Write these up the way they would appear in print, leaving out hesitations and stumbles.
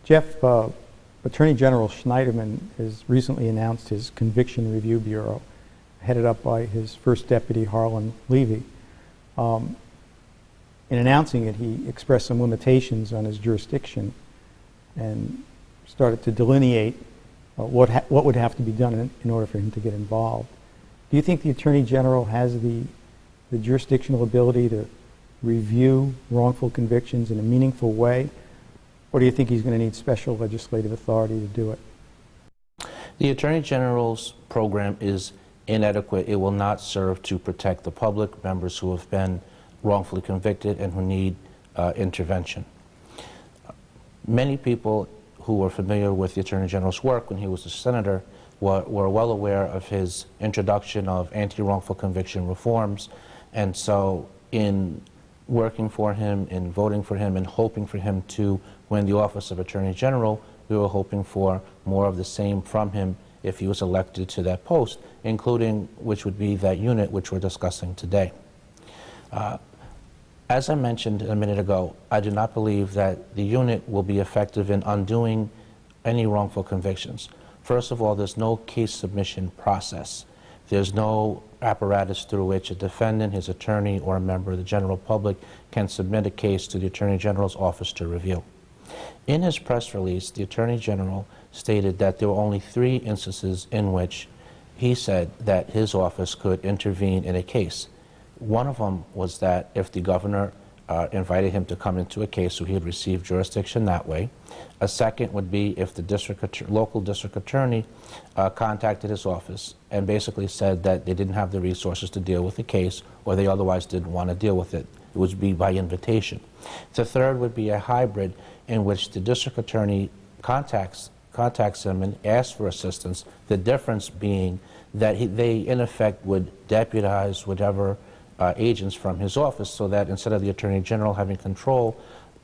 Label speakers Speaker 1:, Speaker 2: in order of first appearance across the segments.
Speaker 1: Jeff, Attorney General Schneiderman has recently announced his Conviction Review Bureau, headed up by his first deputy, Harlan Levy. In announcing it, he expressed some limitations on his jurisdiction and started to delineate what would have to be done in order for him to get involved. Do you think the Attorney General has the jurisdictional ability to review wrongful convictions in a meaningful way, or do you think he's going to need special legislative authority to do it?
Speaker 2: The Attorney General's program is inadequate. It will not serve to protect the public, members who have been wrongfully convicted and who need intervention. Many people who were familiar with the Attorney General's work when he was a senator were well aware of his introduction of anti-wrongful conviction reforms, and so in working for him, in voting for him, and hoping for him to win the office of Attorney General, we were hoping for more of the same from him if he was elected to that post, including which would be that unit which we're discussing today. As I mentioned a minute ago, I do not believe that the unit will be effective in undoing any wrongful convictions. First of all, there's no case submission process. There's no apparatus through which a defendant, his attorney, or a member of the general public can submit a case to the Attorney General's office to review. In his press release, the Attorney General stated that there were only 3 instances in which he said that his office could intervene in a case. One of them was that if the governor invited him to come into a case, so he had received jurisdiction that way. A second would be if the local district attorney contacted his office and basically said that they didn't have the resources to deal with the case, or they otherwise didn't want to deal with it. It would be by invitation. The third would be a hybrid in which the district attorney contacts him and asks for assistance, the difference being that they in effect would deputize whatever agents from his office, so that instead of the Attorney General having control,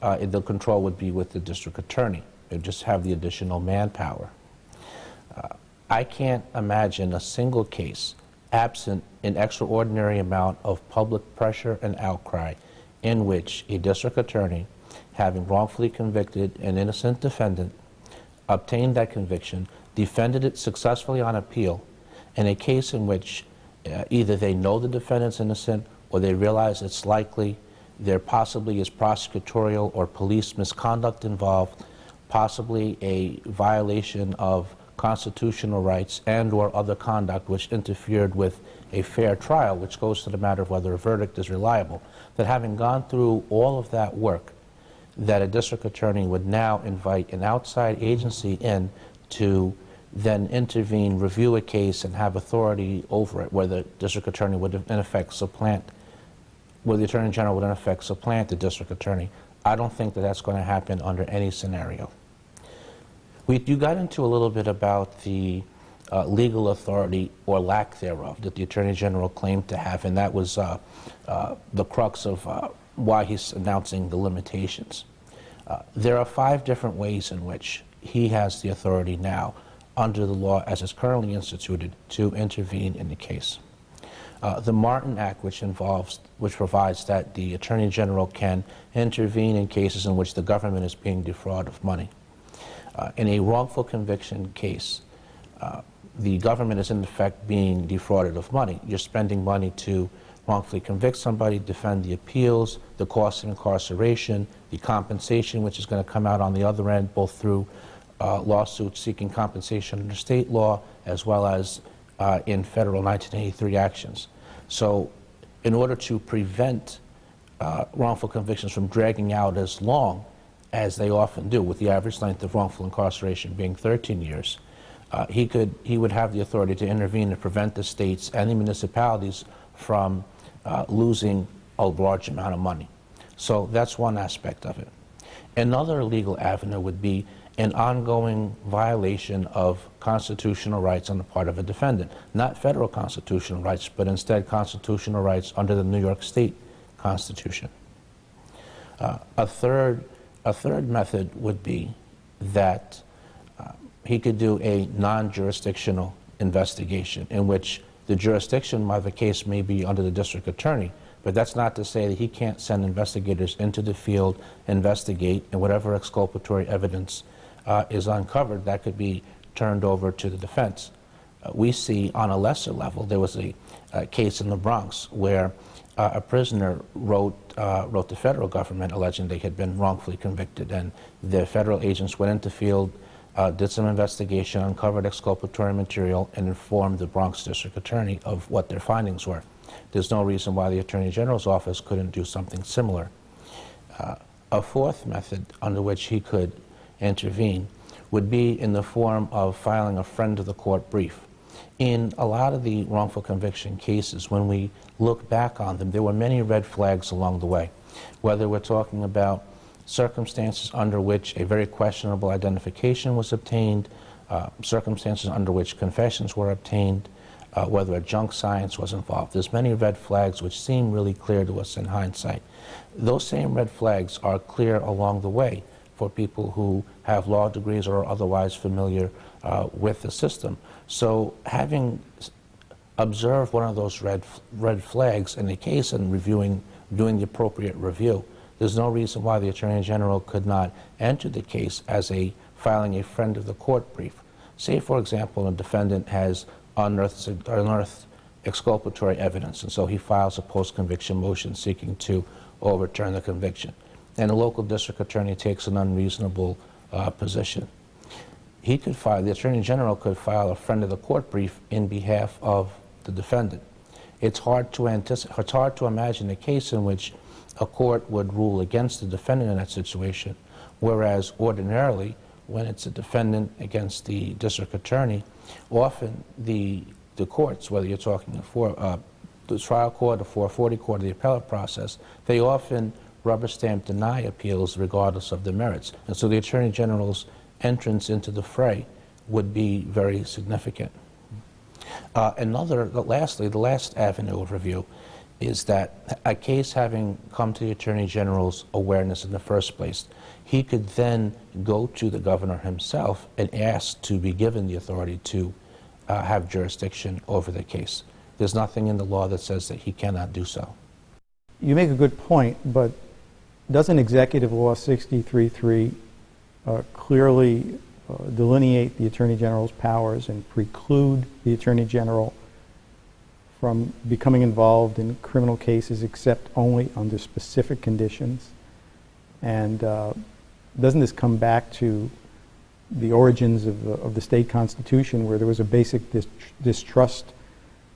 Speaker 2: the control would be with the district attorney. They'd just have the additional manpower. I can't imagine a single case absent an extraordinary amount of public pressure and outcry in which a district attorney, having wrongfully convicted an innocent defendant, obtained that conviction, defended it successfully on appeal, in a case in which either they know the defendant's innocent or they realize it's likely, there possibly is prosecutorial or police misconduct involved, possibly a violation of constitutional rights and or other conduct which interfered with a fair trial, which goes to the matter of whether a verdict is reliable, that having gone through all of that work, that a district attorney would now invite an outside agency in to then intervene, review a case, and have authority over it, where the district attorney would in effect supplant, where the Attorney General would in effect supplant the district attorney. I don't think that that's going to happen under any scenario. You got into a little bit about the legal authority or lack thereof that the Attorney General claimed to have, and that was the crux of why he's announcing the limitations. There are 5 different ways in which he has the authority now under the law as it's currently instituted to intervene in the case. The Martin Act, which provides that the Attorney General can intervene in cases in which the government is being defrauded of money. In a wrongful conviction case, the government is in effect being defrauded of money. You're spending money to wrongfully convict somebody, defend the appeals, the cost of incarceration, the compensation, which is going to come out on the other end, both through lawsuits seeking compensation under state law, as well as in federal 1983 actions. So in order to prevent wrongful convictions from dragging out as long as they often do, with the average length of wrongful incarceration being 13 years, he would have the authority to intervene and prevent the states and the municipalities from losing a large amount of money. So that's one aspect of it. Another legal avenue would be an ongoing violation of constitutional rights on the part of a defendant. Not federal constitutional rights, but instead constitutional rights under the New York State Constitution. A third method would be that he could do a non-jurisdictional investigation in which the jurisdiction of the case may be under the district attorney, but that's not to say that he can't send investigators into the field, investigate, and whatever exculpatory evidence is uncovered, that could be turned over to the defense. We see on a lesser level, there was a case in the Bronx where a prisoner wrote the federal government alleging they had been wrongfully convicted, and the federal agents went into field, did some investigation, uncovered exculpatory material, and informed the Bronx district attorney of what their findings were. There's no reason why the Attorney General's office couldn't do something similar. A fourth method under which he could intervene would be in the form of filing a friend of the court brief. In a lot of the wrongful conviction cases, when we look back on them, there were many red flags along the way. Whether we're talking about circumstances under which a very questionable identification was obtained, circumstances under which confessions were obtained, whether a junk science was involved. There's many red flags which seem really clear to us in hindsight. Those same red flags are clear along the way for people who have law degrees or are otherwise familiar with the system. So having observed one of those red flags in the case and doing the appropriate review, there's no reason why the Attorney General could not enter the case as filing a friend of the court brief. Say, for example, a defendant has unearthed exculpatory evidence, and so he files a post-conviction motion seeking to overturn the conviction. And the local district attorney takes an unreasonable position. The Attorney General could file a friend of the court brief in behalf of the defendant. It's hard to imagine a case in which a court would rule against the defendant in that situation, whereas ordinarily, when it's a defendant against the district attorney, often the courts, whether you're talking the trial court, the 440 court, or the appellate process, they often rubber stamp deny appeals regardless of the merits. And so the Attorney General's entrance into the fray would be very significant. Lastly, the last avenue of review is that a case having come to the Attorney General's awareness in the first place, he could then go to the governor himself and ask to be given the authority to have jurisdiction over the case. There's nothing in the law that says that he cannot do so.
Speaker 1: You make a good point, but doesn't Executive Law 63.3 clearly delineate the Attorney General's powers and preclude the Attorney General from becoming involved in criminal cases except only under specific conditions? And doesn't this come back to the origins of the state constitution, where there was a basic distrust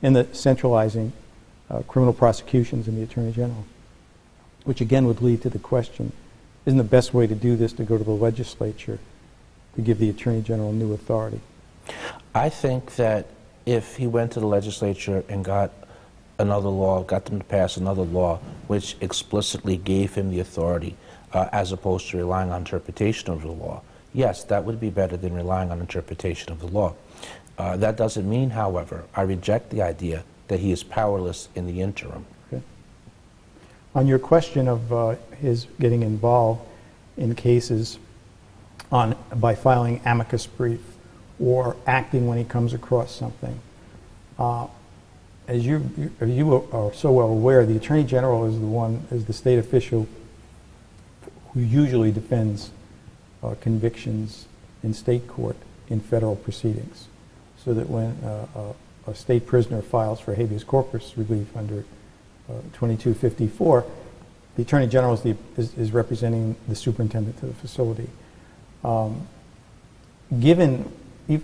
Speaker 1: in the centralizing criminal prosecutions in the Attorney General? Which again would lead to the question, isn't the best way to do this to go to the legislature to give the Attorney General new authority?
Speaker 2: I think that if he went to the legislature and got another law, got them to pass another law which explicitly gave him the authority as opposed to relying on interpretation of the law, yes, that would be better than relying on interpretation of the law. That doesn't mean, however, I reject the idea that he is powerless in the interim.
Speaker 1: Okay. On your question of his getting involved in cases by filing amicus brief or acting when he comes across something, as you are so well aware, the Attorney General is the state official who usually defends convictions in state court in federal proceedings, so that when a state prisoner files for habeas corpus relief under 2254, the Attorney General is representing the superintendent of the facility. Given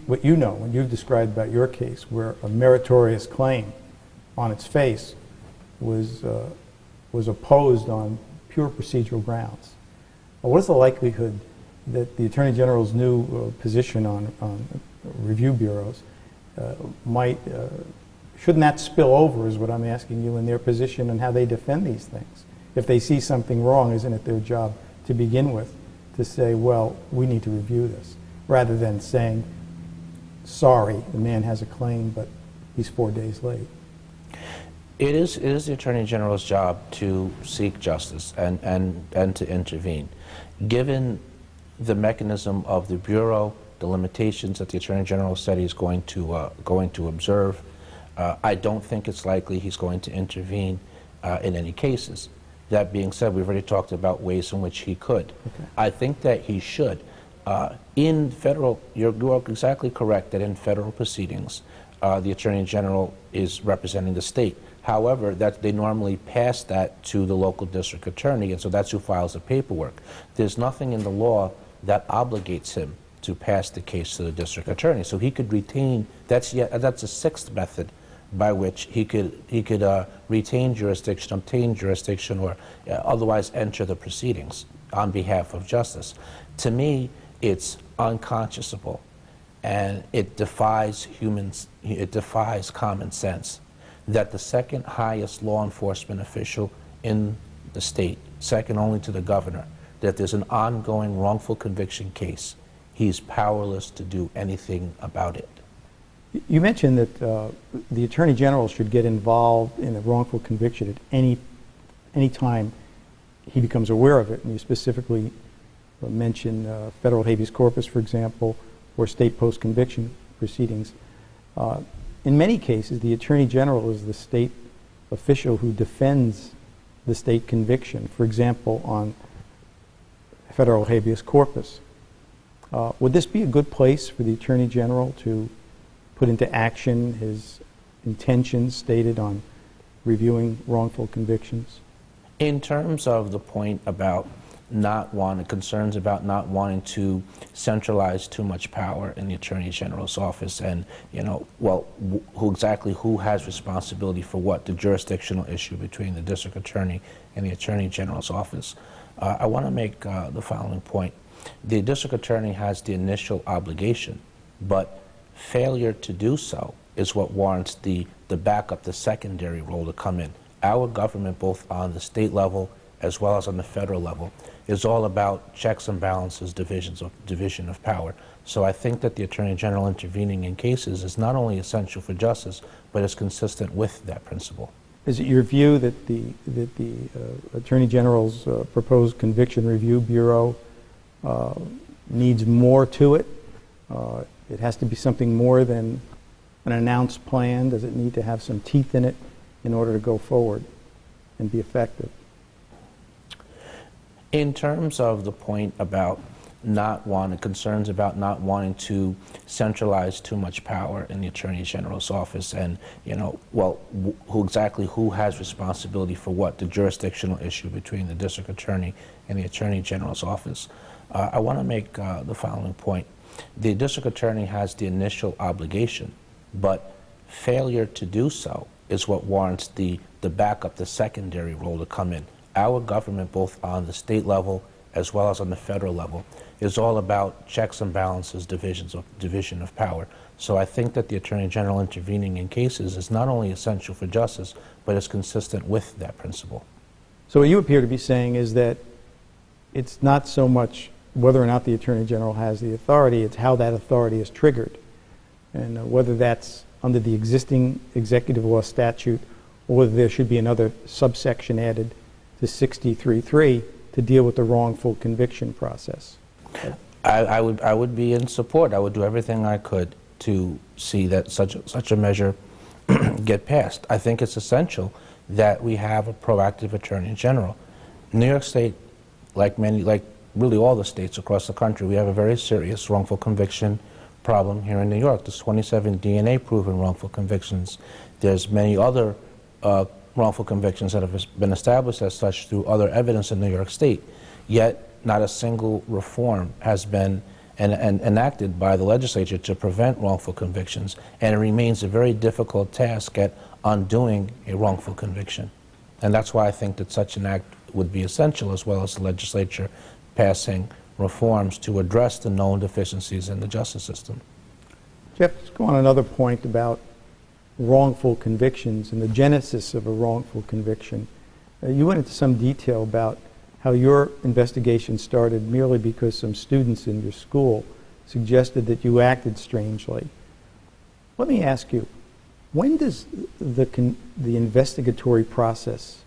Speaker 1: what you know, when you've described about your case, where a meritorious claim on its face was opposed on pure procedural grounds, what is the likelihood that the Attorney General's new position on review bureaus shouldn't that spill over, is what I'm asking you, in their position and how they defend these things? If they see something wrong, isn't it their job to begin with to say, well, we need to review this, rather than saying, sorry, the man has a claim, but he's 4 days late?
Speaker 2: It is the Attorney General's job to seek justice and to intervene. Given the mechanism of the Bureau, the limitations that the Attorney General said he's going to observe, I don't think it's likely he's going to intervene in any cases. That being said, we've already talked about ways in which he could. Okay. I think that he should. In federal, you are exactly correct that in federal proceedings, the Attorney General is representing the state. However, that they normally pass that to the local district attorney, and so that's who files the paperwork. There's nothing in the law that obligates him to pass the case to the district attorney. So he could retain, that's a sixth method by which he could retain jurisdiction, obtain jurisdiction, or otherwise enter the proceedings on behalf of justice. To me, it's unconscionable, and it defies common sense that the second highest law enforcement official in the state, second only to the governor, that there's an ongoing wrongful conviction case, he's powerless to do anything about it.
Speaker 1: You mentioned that the Attorney General should get involved in a wrongful conviction at any time he becomes aware of it, and you specifically mentioned federal habeas corpus, for example, or state post-conviction proceedings. In many cases, the Attorney General is the state official who defends the state conviction, for example, on federal habeas corpus. Would this be a good place for the Attorney General to put into action his intentions stated on reviewing wrongful convictions?
Speaker 2: In terms of the point about concerns about not wanting to centralize too much power in the Attorney General's office, and who has responsibility for what, the jurisdictional issue between the district attorney and the Attorney General's office, I want to make the following point. The district attorney has the initial obligation, but failure to do so is what warrants the backup, the secondary role to come in. Our government, both on the state level as well as on the federal level, is all about checks and balances, division of power. So I think that the Attorney General intervening in cases is not only essential for justice, but is consistent with that principle.
Speaker 1: Is it your view that the Attorney General's proposed Conviction Review Bureau needs more to it? It has to be something more than an announced plan? Does it need to have some teeth in it in order to go forward and be effective?
Speaker 2: In terms of the point about concerns about not wanting to centralize too much power in the Attorney General's office, and who has responsibility for what, the jurisdictional issue between the district attorney and the Attorney General's office, I want to make the following point. The district attorney has the initial obligation, but failure to do so is what warrants the backup, the secondary role to come in. Our government, both on the state level as well as on the federal level, is all about checks and balances, division of power. So I think that the Attorney General intervening in cases is not only essential for justice, but is consistent with that principle.
Speaker 1: So what you appear to be saying is that it's not so much whether or not the Attorney General has the authority, it's how that authority is triggered, and whether that's under the existing executive law statute, or whether there should be another subsection added to 63.3 to deal with the wrongful conviction process.
Speaker 2: I would be in support. I would do everything I could to see that such a measure get passed. I think it's essential that we have a proactive Attorney General. New York State, like really all the states across the country, we have a very serious wrongful conviction problem here in New York. There's 27 DNA-proven wrongful convictions. There's many other wrongful convictions that have been established as such through other evidence in New York State. Yet, not a single reform has been enacted by the legislature to prevent wrongful convictions, and it remains a very difficult task at undoing a wrongful conviction. And that's why I think that such an act would be essential, as well as the legislature passing reforms to address the known deficiencies in the justice system.
Speaker 1: Jeff, let's go on another point about wrongful convictions and the genesis of a wrongful conviction. You went into some detail about how your investigation started merely because some students in your school suggested that you acted strangely. Let me ask you, when does the investigatory process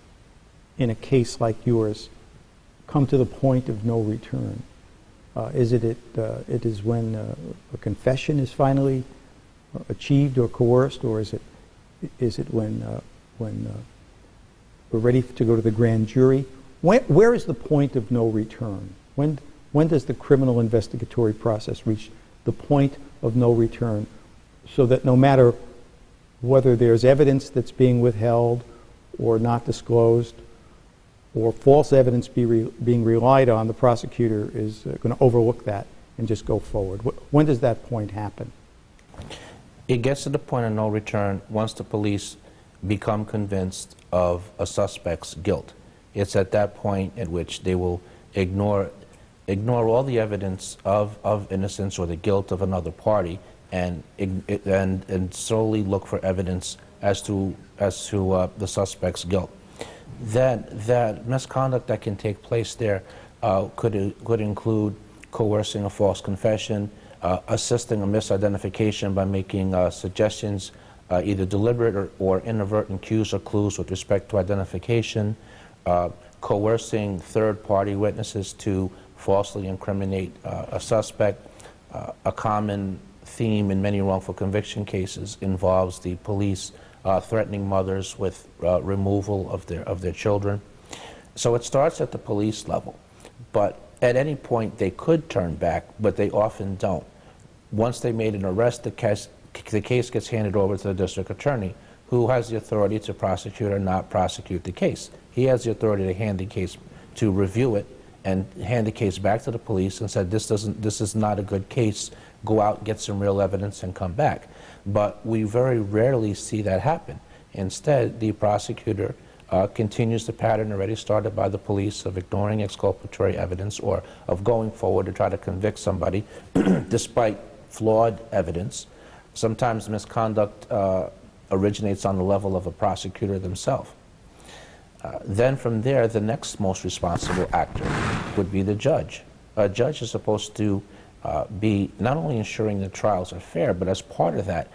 Speaker 1: in a case like yours come to the point of no return? Is it when a confession is finally achieved or coerced, or is it when we're ready to go to the grand jury? Where is the point of no return? When when does the criminal investigatory process reach the point of no return, so that no matter whether there's evidence that's being withheld or not disclosed, or false evidence being relied on, the prosecutor is going to overlook that and just go forward? When does that point happen?
Speaker 2: It gets to the point of no return once the police become convinced of a suspect's guilt. It's at that point at which they will ignore all the evidence of innocence or the guilt of another party and solely look for evidence as to the suspect's guilt. That misconduct that can take place there could include coercing a false confession, assisting a misidentification by making suggestions, either deliberate or inadvertent cues or clues with respect to identification, coercing third-party witnesses to falsely incriminate a suspect. A common theme in many wrongful conviction cases involves the police threatening mothers with removal of their children. So it starts at the police level, but at any point they could turn back, but they often don't. Once they made an arrest, the case gets handed over to the district attorney, who has the authority to prosecute or not prosecute the case. He has the authority to hand the case, to review it, and hand the case back to the police and said, this is not a good case, go out, get some real evidence, and come back. But we very rarely see that happen. Instead, the prosecutor continues the pattern already started by the police of ignoring exculpatory evidence or of going forward to try to convict somebody despite flawed evidence. Sometimes misconduct originates on the level of a prosecutor themselves. Then from there, the next most responsible actor would be the judge. A judge is supposed to be not only ensuring the trials are fair, but as part of that,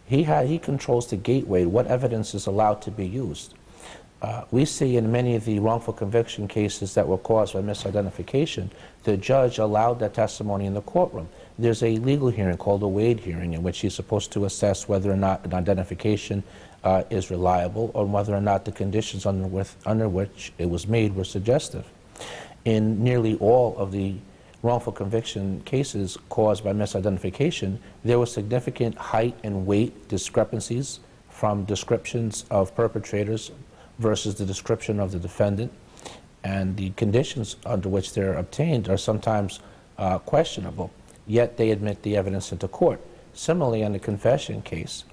Speaker 2: he controls the gateway, what evidence is allowed to be used. We see in many of the wrongful conviction cases that were caused by misidentification, the judge allowed that testimony in the courtroom. There's a legal hearing called a Wade hearing in which he's supposed to assess whether or not an identification is reliable or whether or not the conditions under which it was made were suggestive. In nearly all of the wrongful conviction cases caused by misidentification, there were significant height and weight discrepancies from descriptions of perpetrators versus the description of the defendant, and the conditions under which they're obtained are sometimes questionable, yet they admit the evidence into court. Similarly, in the confession case,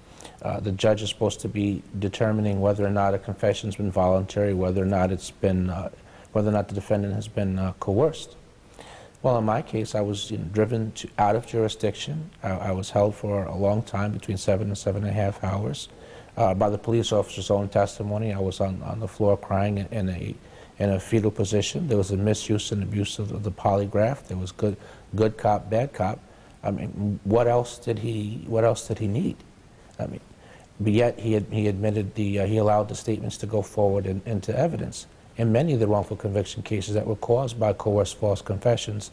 Speaker 2: the judge is supposed to be determining whether or not a confession's been voluntary, whether or not it's been, whether or not the defendant has been coerced. Well, in my case, I was driven out of jurisdiction. I was held for a long time, between 7 and 7.5 hours. By the police officer's own testimony, I was on the floor crying in a fetal position. There was a misuse and abuse of the polygraph. There was good cop, bad cop. I mean, what else did he need? I mean, but yet he admitted he allowed the statements to go forward into evidence. In many of the wrongful conviction cases that were caused by coerced false confessions,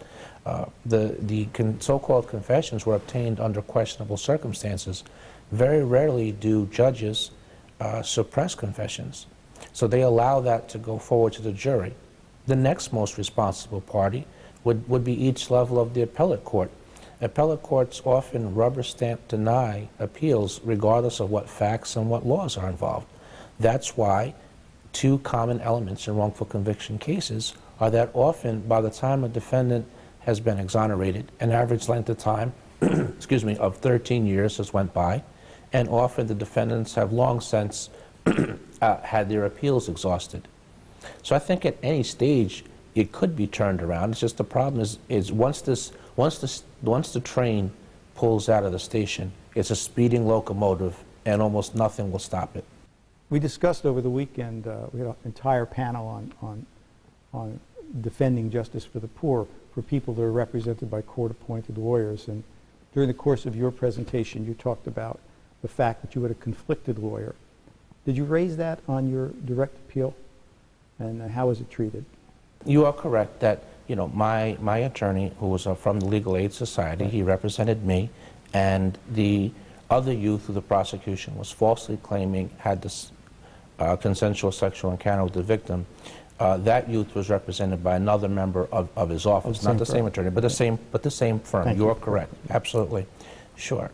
Speaker 2: the so-called confessions were obtained under questionable circumstances. Very rarely do judges suppress confessions. So they allow that to go forward to the jury. The next most responsible party would be each level of the appellate court. Appellate courts often rubber stamp deny appeals regardless of what facts and what laws are involved. That's why two common elements in wrongful conviction cases are that often by the time a defendant has been exonerated, an average length of time excuse me, of 13 years has went by, and often the defendants have long since had their appeals exhausted. So I think at any stage it could be turned around. It's just the problem is once the train pulls out of the station, it's a speeding locomotive and almost nothing will stop it.
Speaker 1: We discussed over the weekend, we had an entire panel on defending justice for the poor, for people that are represented by court-appointed lawyers. And during the course of your presentation, you talked about the fact that you had a conflicted lawyer. Did you raise that on your direct appeal? And how was it treated?
Speaker 2: You are correct that, my attorney, who was from the Legal Aid Society, he represented me, and the other youth who the prosecution was falsely claiming had this consensual sexual encounter with the victim that youth was represented by another member of his office, not the same attorney, but the same firm.
Speaker 1: Thank
Speaker 2: You're
Speaker 1: you.
Speaker 2: correct, absolutely, sure.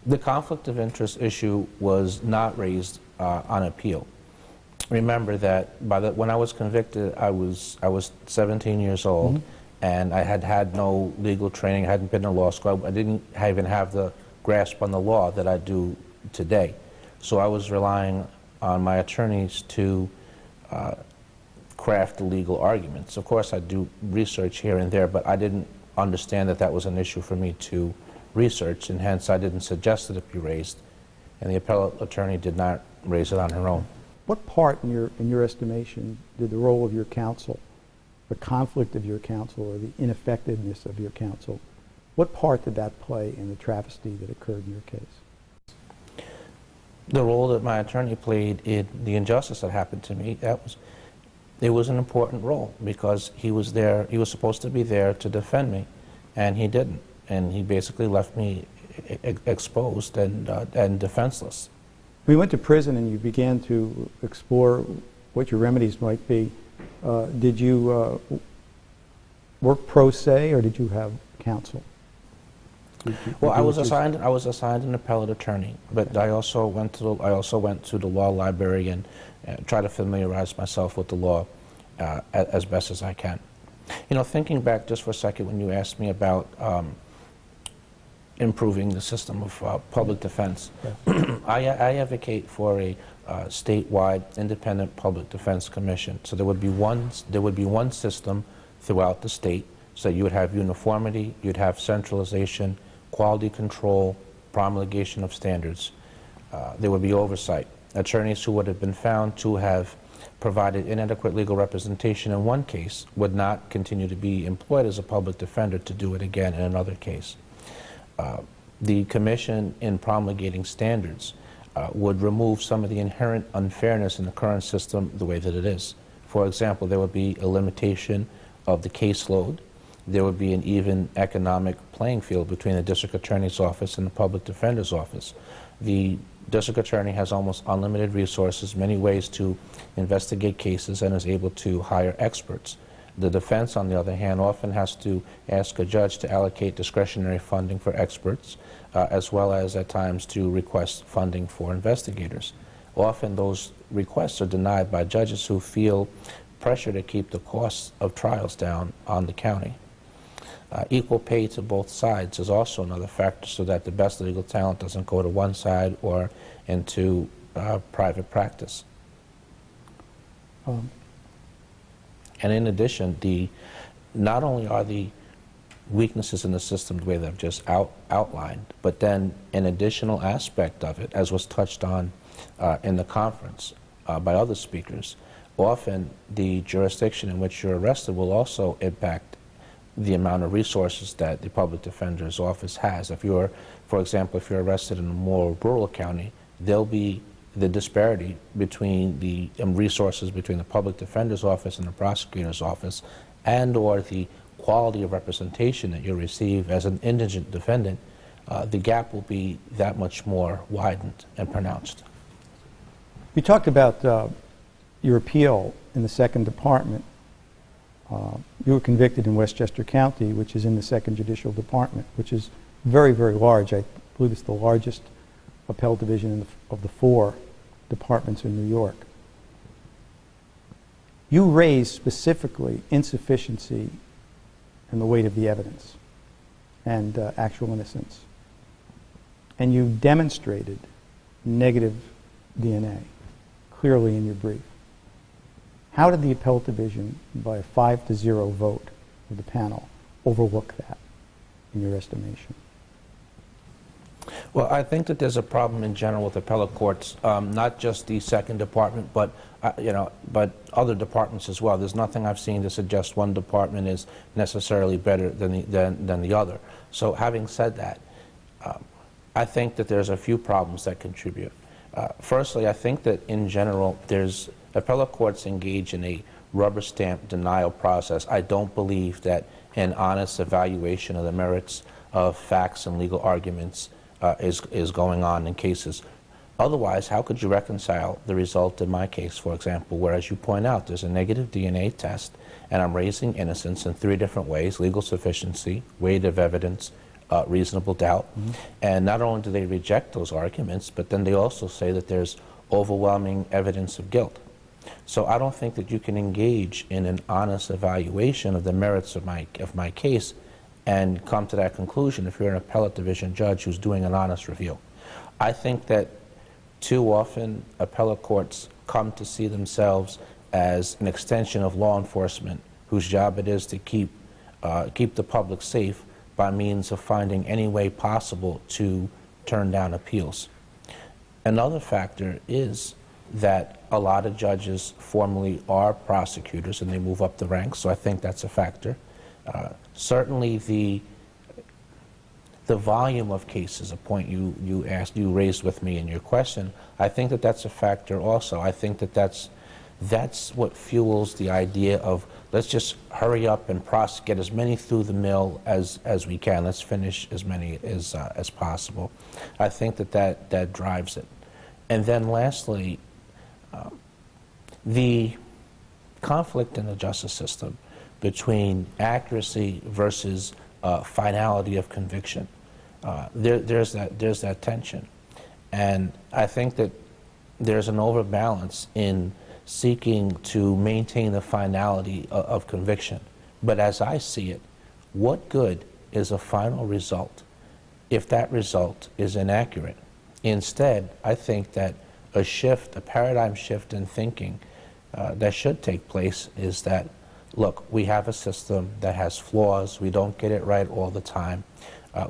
Speaker 2: The conflict of interest issue was not raised on appeal. Remember that when I was convicted, I was 17 years old, and I had had no legal training. I hadn't been to law school. I didn't even have the grasp on the law that I do today. So I was relying on my attorneys to craft the legal arguments. Of course, I do research here and there, but I didn't understand that that was an issue for me to research, and hence I didn't suggest that it be raised, and the appellate attorney did not raise it on her own.
Speaker 1: What part, in your estimation, did the role of your counsel, the conflict of your counsel, or the ineffectiveness of your counsel, what part did that play in the travesty that occurred in your case?
Speaker 2: The role that my attorney played in the injustice that happened to me, it was an important role, because he was there, he was supposed to be there to defend me, and he didn't. And he basically left me exposed and defenseless.
Speaker 1: We went to prison and you began to explore what your remedies might be. Did you work pro se, or did you have counsel?
Speaker 2: Well, I was assigned an appellate attorney, but I also went to the law library and tried to familiarize myself with the law as best as I can. You know, thinking back just for a second, when you asked me about improving the system of public defense, yes. I advocate for a statewide independent public defense commission. So there would be one system throughout the state. So you would have uniformity, you'd have centralization, quality control, promulgation of standards. There would be oversight. Attorneys who would have been found to have provided inadequate legal representation in one case would not continue to be employed as a public defender to do it again in another case. The commission, in promulgating standards, would remove some of the inherent unfairness in the current system the way that it is. For example, there would be a limitation of the caseload. There would be an even economic playing field between the district attorney's office and the public defender's office. The district attorney has almost unlimited resources, many ways to investigate cases, and is able to hire experts. The defense, on the other hand, often has to ask a judge to allocate discretionary funding for experts, as well as at times to request funding for investigators. Often those requests are denied by judges who feel pressure to keep the costs of trials down on the county. Equal pay to both sides is also another factor, so that the best legal talent doesn't go to one side or into private practice. And in addition, not only are the weaknesses in the system the way that I've just outlined, but then an additional aspect of it, as was touched on in the conference by other speakers, often the jurisdiction in which you're arrested will also impact the amount of resources that the public defender's office has. If you're, for example, if you're arrested in a more rural county, there'll be the disparity between the resources between the public defender's office and the prosecutor's office, and or the quality of representation that you receive as an indigent defendant. The gap will be that much more widened and pronounced.
Speaker 1: You talked about your appeal in the second department. You were convicted in Westchester County, which is in the second judicial department, which is very, very large. I believe it's the largest appellate division of the 4 departments in New York. You raised specifically insufficiency in the weight of the evidence and actual innocence. And you demonstrated negative DNA clearly in your brief. How did the appellate division, by a 5-0 vote of the panel, overlook that in your estimation?
Speaker 2: Well, I think that there's a problem in general with appellate courts, not just the second department, but but other departments as well. There's nothing I've seen to suggest one department is necessarily better than the other. So, having said that, I think that there's a few problems that contribute. Firstly, I think that in general, appellate courts engage in a rubber stamp denial process. I don't believe that an honest evaluation of the merits of facts and legal arguments is going on in cases. Otherwise, how could you reconcile the result in my case, for example, where, as you point out, there's a negative DNA test, and I'm raising innocence in 3 different ways: legal sufficiency, weight of evidence, reasonable doubt. And not only do they reject those arguments, but then they also say that there's overwhelming evidence of guilt. So I don't think that you can engage in an honest evaluation of the merits of my case and come to that conclusion if you're an appellate division judge who's doing an honest review. I think that too often appellate courts come to see themselves as an extension of law enforcement, whose job it is to keep the public safe by means of finding any way possible to turn down appeals. Another factor is that a lot of judges formally are prosecutors and they move up the ranks, so I think that's a factor. Certainly the volume of cases, a point you raised with me in your question, I think that that's a factor also. I think that that's what fuels the idea of, let's just hurry up and get as many through the mill as we can. Let's finish as many as possible. I think that drives it. And then lastly, the conflict in the justice system between accuracy versus finality of conviction. There's that tension, and I think that there's an overbalance in seeking to maintain the finality of conviction. But as I see it, what good is a final result if that result is inaccurate? Instead, I think that a paradigm shift in thinking that should take place is that, look, we have a system that has flaws. We don't get it right all the time.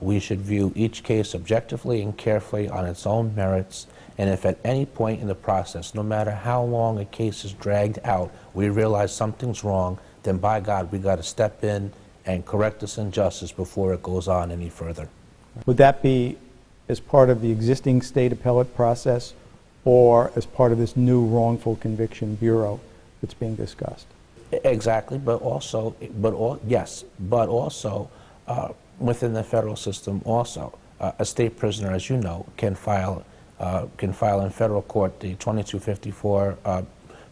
Speaker 2: We should view each case objectively and carefully on its own merits, and if at any point in the process, no matter how long a case is dragged out, we realize something's wrong, then by God, we got to step in and correct this injustice before it goes on any further.
Speaker 1: Would that be as part of the existing state appellate process or as part of this new wrongful conviction bureau that's being discussed?
Speaker 2: Exactly, but also within the federal system also. A state prisoner, as you know, can file in federal court the 2254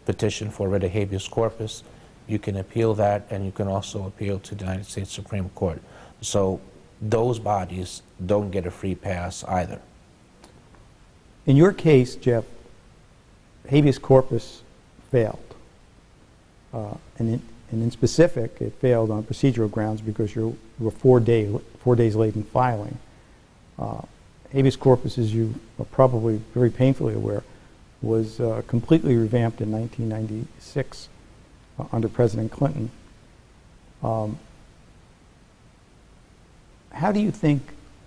Speaker 2: petition for writ of habeas corpus. You can appeal that, and you can also appeal to the United States Supreme Court. So those bodies don't get a free pass either.
Speaker 1: In your case, Jeff, habeas corpus failed. And in specific, it failed on procedural grounds because you were 4 days late in filing. Habeas corpus, as you are probably very painfully aware, was completely revamped in 1996 under President Clinton. How do you think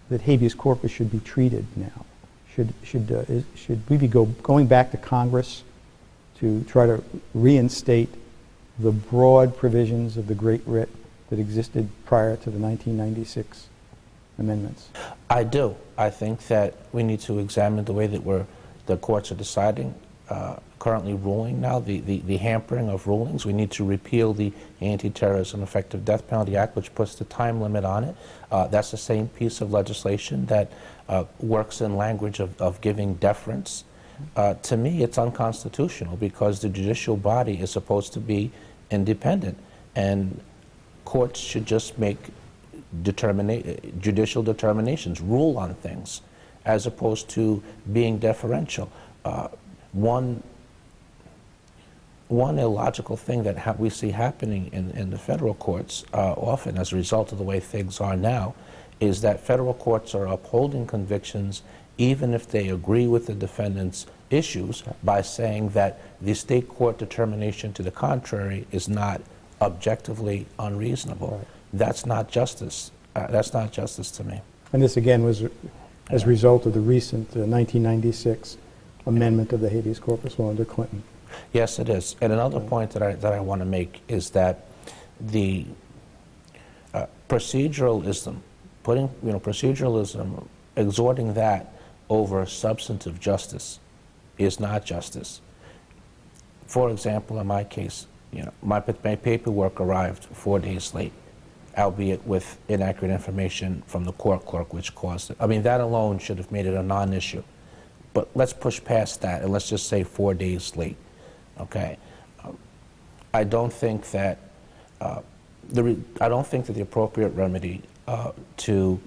Speaker 1: that habeas corpus should be treated now? Should we be going back to Congress to try to reinstate the broad provisions of the Great Writ that existed prior to the 1996 amendments?
Speaker 2: I do. I think that we need to examine the way that the courts are deciding, currently ruling now, the hampering of rulings. We need to repeal the Anti-Terrorism Effective Death Penalty Act, which puts the time limit on it. That's the same piece of legislation that works in language of giving deference. To me, it's unconstitutional because the judicial body is supposed to be independent, and courts should just make judicial determinations, rule on things, as opposed to being deferential. One illogical thing that we see happening in the federal courts often as a result of the way things are now is that federal courts are upholding convictions even if they agree with the defendant's issues by saying that the state court determination to the contrary is not objectively unreasonable. Right. That's not justice. That's not justice to me.
Speaker 1: And this again was as a result of the recent 1996 amendment of the habeas corpus law under Clinton.
Speaker 2: Yes, it is. And another point that I want to make is that the proceduralism, proceduralism, exhorting that over substantive justice is not justice. For example, in my case, my paperwork arrived 4 days late, albeit with inaccurate information from the court clerk, which caused it. I mean, that alone should have made it a non-issue. But let's push past that, and let's just say 4 days late, okay? I don't think that the appropriate remedy to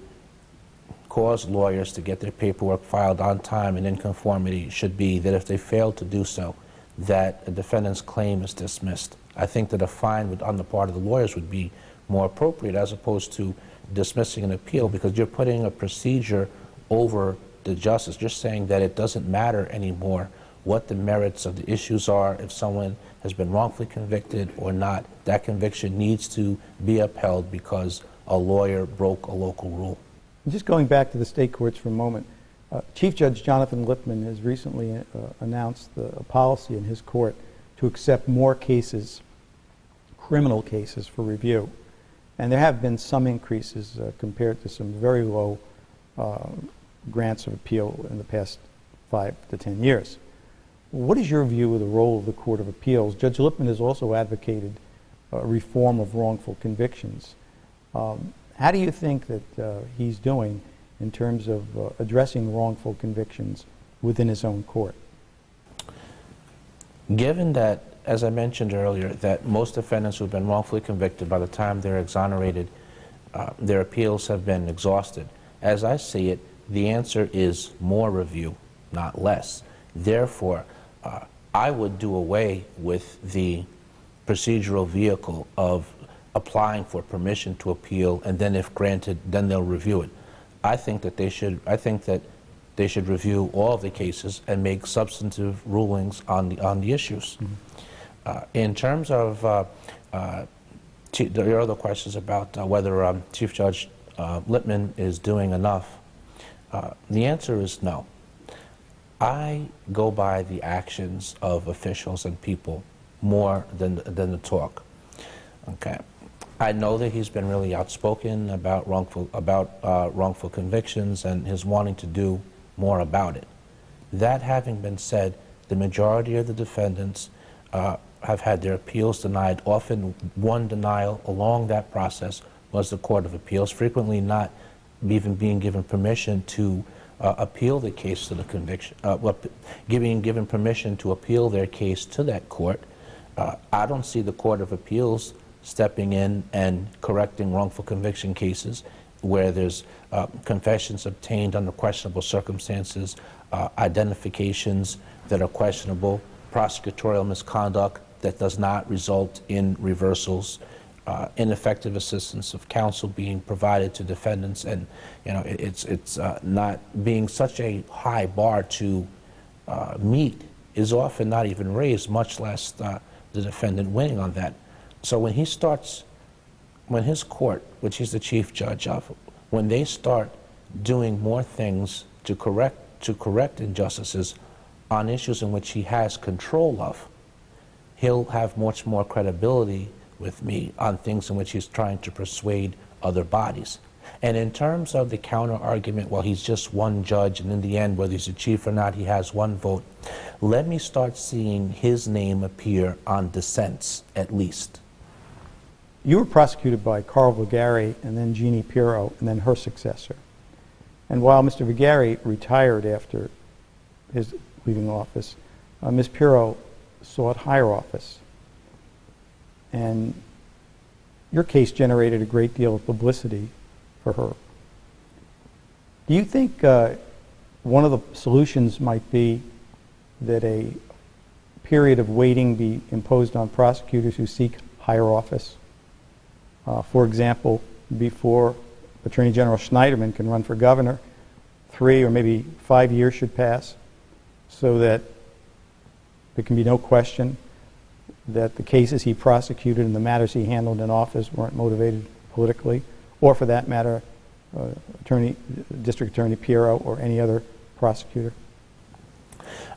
Speaker 2: cause lawyers to get their paperwork filed on time and in conformity should be that if they fail to do so, that a defendant's claim is dismissed. I think that a fine on the part of the lawyers would be more appropriate as opposed to dismissing an appeal, because you're putting a procedure over the justice. You're saying that it doesn't matter anymore what the merits of the issues are. If someone has been wrongfully convicted or not, that conviction needs to be upheld because a lawyer broke a local rule.
Speaker 1: Just going back to the state courts for a moment, Chief Judge Jonathan Lippman has recently announced a policy in his court to accept more cases, criminal cases, for review. And there have been some increases compared to some very low grants of appeal in the past 5 to 10 years. What is your view of the role of the Court of Appeals? Judge Lippman has also advocated reform of wrongful convictions. How do you think that he's doing in terms of addressing wrongful convictions within his own court?
Speaker 2: Given that, as I mentioned earlier, that most defendants who have been wrongfully convicted, by the time they're exonerated, their appeals have been exhausted. As I see it, the answer is more review, not less. Therefore, I would do away with the procedural vehicle of applying for permission to appeal, and then if granted, then they'll review it. I think that they should review all of the cases and make substantive rulings on the issues. Mm-hmm. In terms of your other questions about whether Chief Judge Lippman is doing enough, the answer is no. I go by the actions of officials and people more than the talk. Okay. I know that he's been really outspoken about wrongful convictions and his wanting to do more about it. That having been said, the majority of the defendants have had their appeals denied. Often one denial along that process was the Court of Appeals, frequently not even being given permission to appeal the case to the conviction, given permission to appeal their case to that court. I don't see the Court of Appeals stepping in and correcting wrongful conviction cases where there's confessions obtained under questionable circumstances, identifications that are questionable, prosecutorial misconduct that does not result in reversals, ineffective assistance of counsel being provided to defendants, and it's not being such a high bar to meet is often not even raised, much less the defendant winning on that. So when his court, which he's the chief judge of, when they start doing more things to correct injustices on issues in which he has control of, he'll have much more credibility with me on things in which he's trying to persuade other bodies. And in terms of the counter argument, well, he's just one judge, and in the end, whether he's a chief or not, he has one vote. Let me start seeing his name appear on dissents, at least.
Speaker 1: You were prosecuted by Carl Vagari and then Jeannie Pirro and then her successor. And while Mr. Vagari retired after his leaving office, Ms. Pirro sought higher office. And your case generated a great deal of publicity for her. Do you think one of the solutions might be that a period of waiting be imposed on prosecutors who seek higher office? For example, before Attorney General Schneiderman can run for governor, 3 or maybe 5 years should pass so that there can be no question that the cases he prosecuted and the matters he handled in office weren't motivated politically, or for that matter, District Attorney Pirro or any other prosecutor?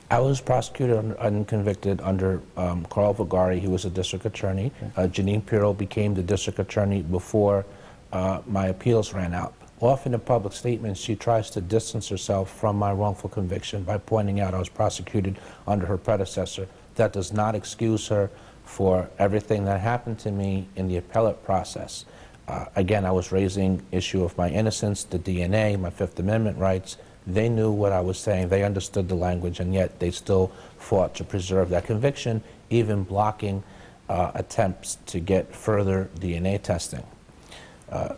Speaker 2: I was prosecuted and convicted under Carl Vagari. He was a district attorney. Okay. Jeanine Pirro became the district attorney before my appeals ran out. Often in public statements, she tries to distance herself from my wrongful conviction by pointing out I was prosecuted under her predecessor. That does not excuse her for everything that happened to me in the appellate process. Again, I was raising issue of my innocence, the DNA, my Fifth Amendment rights. They knew what I was saying. They understood the language, and yet they still fought to preserve that conviction, even blocking attempts to get further DNA testing.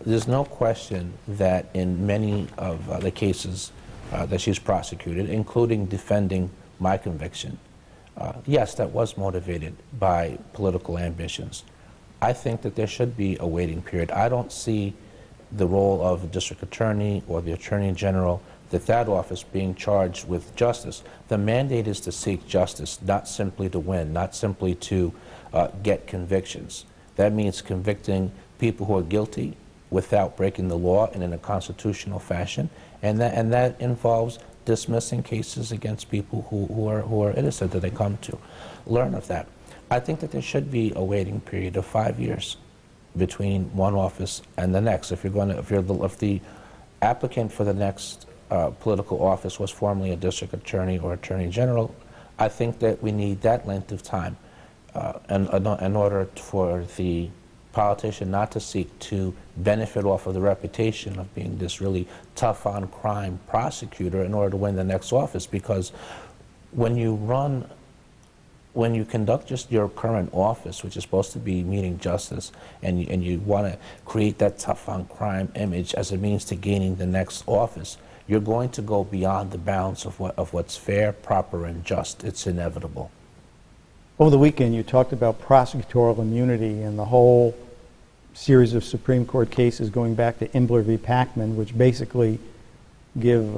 Speaker 2: There's no question that in many of the cases that she's prosecuted, including defending my conviction, yes, that was motivated by political ambitions. I think that there should be a waiting period. I don't see the role of the district attorney or the attorney general, that office being charged with justice. The mandate is to seek justice, not simply to win, not simply to get convictions. That means convicting people who are guilty without breaking the law and in a constitutional fashion, and that involves dismissing cases against people who are innocent that they come to learn of that. I think that there should be a waiting period of 5 years between one office and the next. If the applicant for the next political office was formerly a district attorney or attorney general, I think that we need that length of time in order for the politician not to seek to benefit off of the reputation of being this really tough on crime prosecutor in order to win the next office. Because when you conduct just your current office, which is supposed to be meeting justice, and you want to create that tough on crime image as a means to gaining the next office, you're going to go beyond the bounds of what's fair, proper, and just. It's inevitable.
Speaker 1: Over the weekend, you talked about prosecutorial immunity and the whole series of Supreme Court cases going back to Imbler v. Packman, which basically give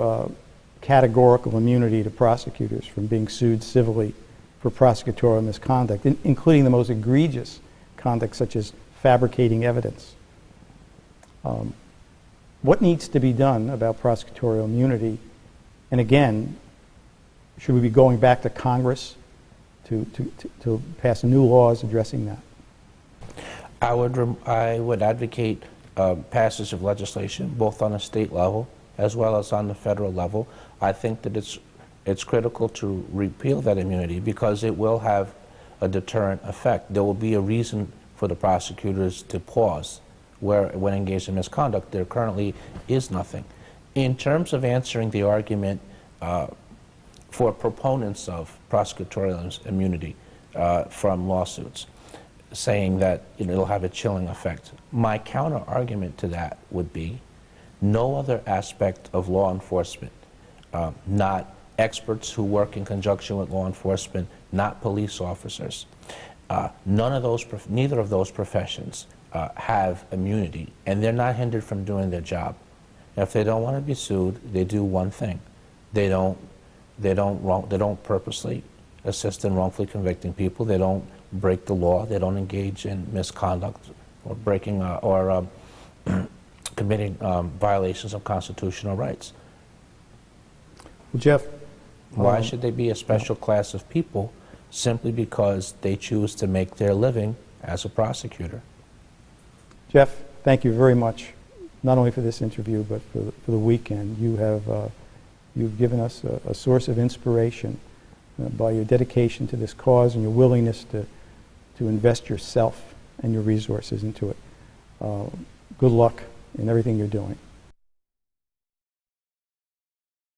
Speaker 1: categorical immunity to prosecutors from being sued civilly for prosecutorial misconduct, including the most egregious conduct such as fabricating evidence. What needs to be done about prosecutorial immunity? And again, should we be going back to Congress to pass new laws addressing that?
Speaker 2: I would advocate passage of legislation, both on a state level as well as on the federal level. I think that it's critical to repeal that immunity because it will have a deterrent effect. There will be a reason for the prosecutors to pause when engaged in misconduct. There currently is nothing. In terms of answering the argument for proponents of prosecutorial immunity from lawsuits, saying that it'll have a chilling effect, my counter argument to that would be no other aspect of law enforcement, not experts who work in conjunction with law enforcement, not police officers, neither of those professions have immunity, and they're not hindered from doing their job. If they don't want to be sued, they do one thing: they don't purposely assist in wrongfully convicting people. They don't break the law. They don't engage in misconduct or breaking or committing violations of constitutional rights.
Speaker 1: Well, Jeff,
Speaker 2: why should they be a special class of people simply because they choose to make their living as a prosecutor?
Speaker 1: Jeff, thank you very much, not only for this interview, but for the weekend. You've given us a source of inspiration by your dedication to this cause and your willingness to invest yourself and your resources into it. Good luck in everything you're doing.